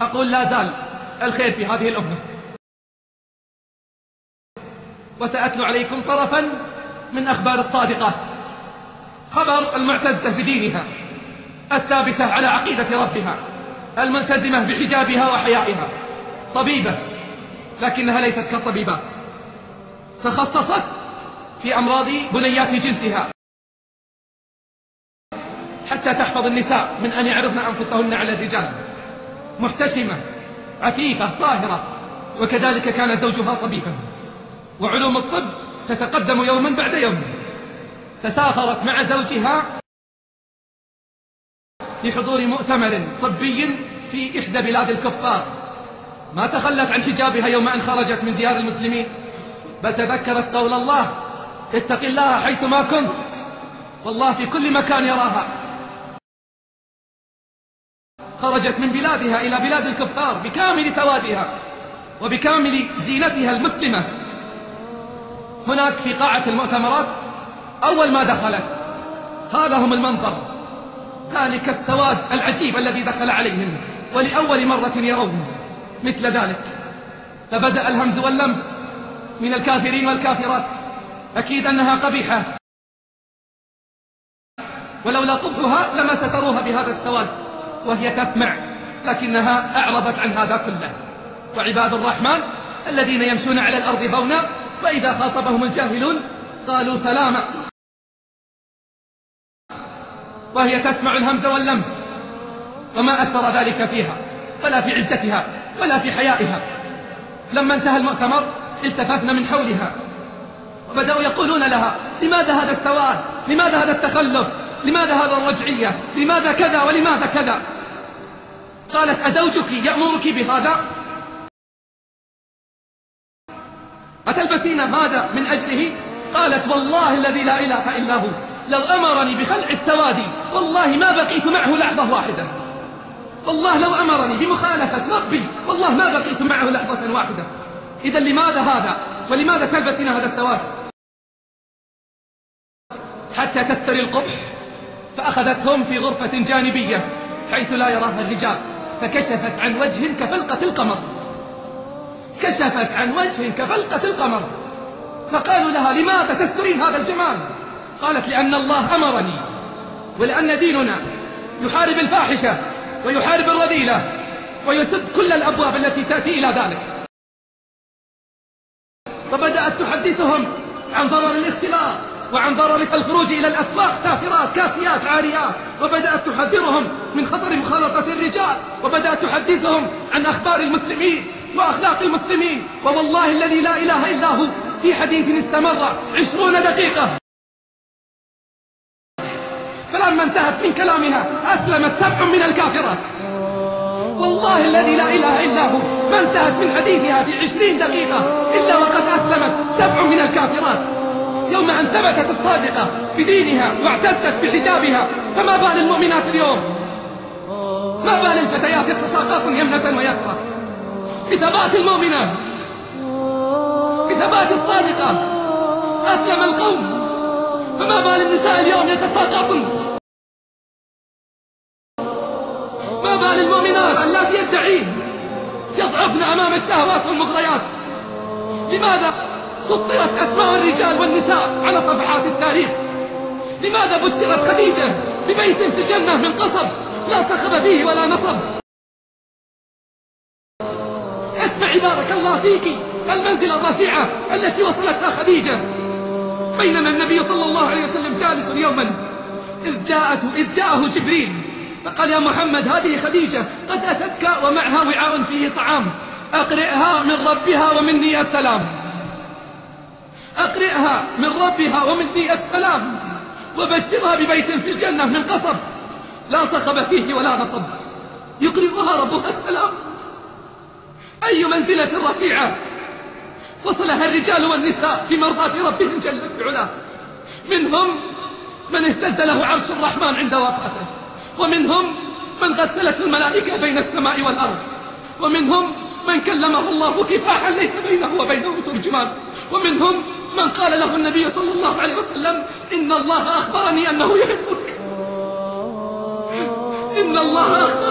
أقول لا زال الخير في هذه الأمة، وسأتلو عليكم طرفا من أخبار الصادقة. خبر المعتزة بدينها، الثابتة على عقيدة ربها، الملتزمة بحجابها وحيائها، طبيبة لكنها ليست كالطبيبات، تخصصت في أمراض بنيات جنسها حتى تحفظ النساء من أن يعرضن أنفسهن على الرجال، محتشمة عفيفة طاهرة، وكذلك كان زوجها طبيبا، وعلوم الطب تتقدم يوما بعد يوم. تسافرت مع زوجها لحضور مؤتمر طبي في إحدى بلاد الكفار، ما تخلت عن حجابها يوم أن خرجت من ديار المسلمين، بل تذكرت قول الله: اتق الله حيثما كنت، والله في كل مكان يراها. خرجت من بلادها إلى بلاد الكفار بكامل سوادها وبكامل زينتها المسلمة. هناك في قاعة المؤتمرات أول ما دخلت هذا هم المنظر، ذلك السواد العجيب الذي دخل عليهم ولأول مرة يرون مثل ذلك. فبدأ الهمز واللمس من الكافرين والكافرات، أكيد أنها قبيحة، ولولا قبحها لما ستروها بهذا السواد وهي تسمع، لكنها أعرضت عن هذا كله. وعباد الرحمن الذين يمشون على الأرض هونا وإذا خاطبهم الجاهلون قالوا سلاما، وهي تسمع الهمز واللمس، وما أثر ذلك فيها ولا في عزتها ولا في حيائها. لما انتهى المؤتمر التففنا من حولها وبدأوا يقولون لها: لماذا هذا السواد؟ لماذا هذا التخلف؟ لماذا هذا الرجعية؟ لماذا كذا ولماذا كذا؟ قالت: أزوجك يأمرك بهذا؟ أتلبسين هذا من أجله؟ قالت: والله الذي لا إله إلا هو لو أمرني بخلع السواد والله ما بقيت معه لحظة واحدة، والله لو أمرني بمخالفة ربي والله ما بقيت معه لحظة واحدة. إذا لماذا هذا؟ ولماذا تلبسين هذا السواد؟ حتى تستري القبح. فأخذتهم في غرفة جانبية حيث لا يراها الرجال، فكشفت عن وجه كفلقة القمر، كشفت عن وجه كفلقة القمر. فقالوا لها: لماذا تسترين هذا الجمال؟ قالت: لأن الله أمرني، ولأن ديننا يحارب الفاحشة ويحارب الرذيلة ويسد كل الأبواب التي تأتي إلى ذلك. فبدأت تحدثهم عن ضرر الاختلاط وعن ضرر الخروج إلى الأسواق سافرات كاسيات عاريات، وبدأت تحذرهم من خطر مخالطة الرجال، وبدأت تحدثهم عن أخبار المسلمين وأخلاق المسلمين. ووالله الذي لا إله إلا هو في حديث استمر 20 دقيقة، فلما انتهت من كلامها أسلمت 7 من الكافرات. والله الذي لا إله إلا هو ما انتهت من حديثها في 20 دقيقة إلا وقد أسلمت 7 من الكافرات. يوم أن ثبتت الصادقة بدينها واعتزت بحجابها، فما بال المؤمنات اليوم؟ ما بال الفتيات يتساقطن يمنة ويسرى بثبات المؤمنة، بثبات الصادقة؟ أسلم القوم، فما بال النساء اليوم يتساقطن؟ ما بال المؤمنات اللاتي يدعين يضعفن أمام الشهوات والمغريات؟ لماذا سطرت أسماء الرجال والنساء على صفحات التاريخ؟ لماذا بشرت خديجة ببيت في الجنة من قصب لا صخب فيه ولا نصب؟ اسمعي بارك الله فيك المنزلة الرفيعة التي وصلتها خديجة. بينما النبي صلى الله عليه وسلم جالس يوما إذ جاءه جبريل فقال: يا محمد هذه خديجة قد أتتك ومعها وعاء فيه طعام، أقرئها من ربها ومني السلام، أقرئها من ربها ومني السلام، وبشرها ببيت في الجنة من قصب لا صخب فيه ولا نصب، يقرئها ربها السلام. أي منزلة رفيعة وصلها الرجال والنساء في مرضاة ربهم جل في علاه. منهم من اهتز له عرش الرحمن عند وفاته، ومنهم من غسلته الملائكة بين السماء والأرض، ومنهم من كلمه الله كفاحا ليس بينه وبينه ترجمان، ومنهم من قال له النبي صلى الله عليه وسلم: إن الله أخبرني أنه يحبك، إن الله أخبرني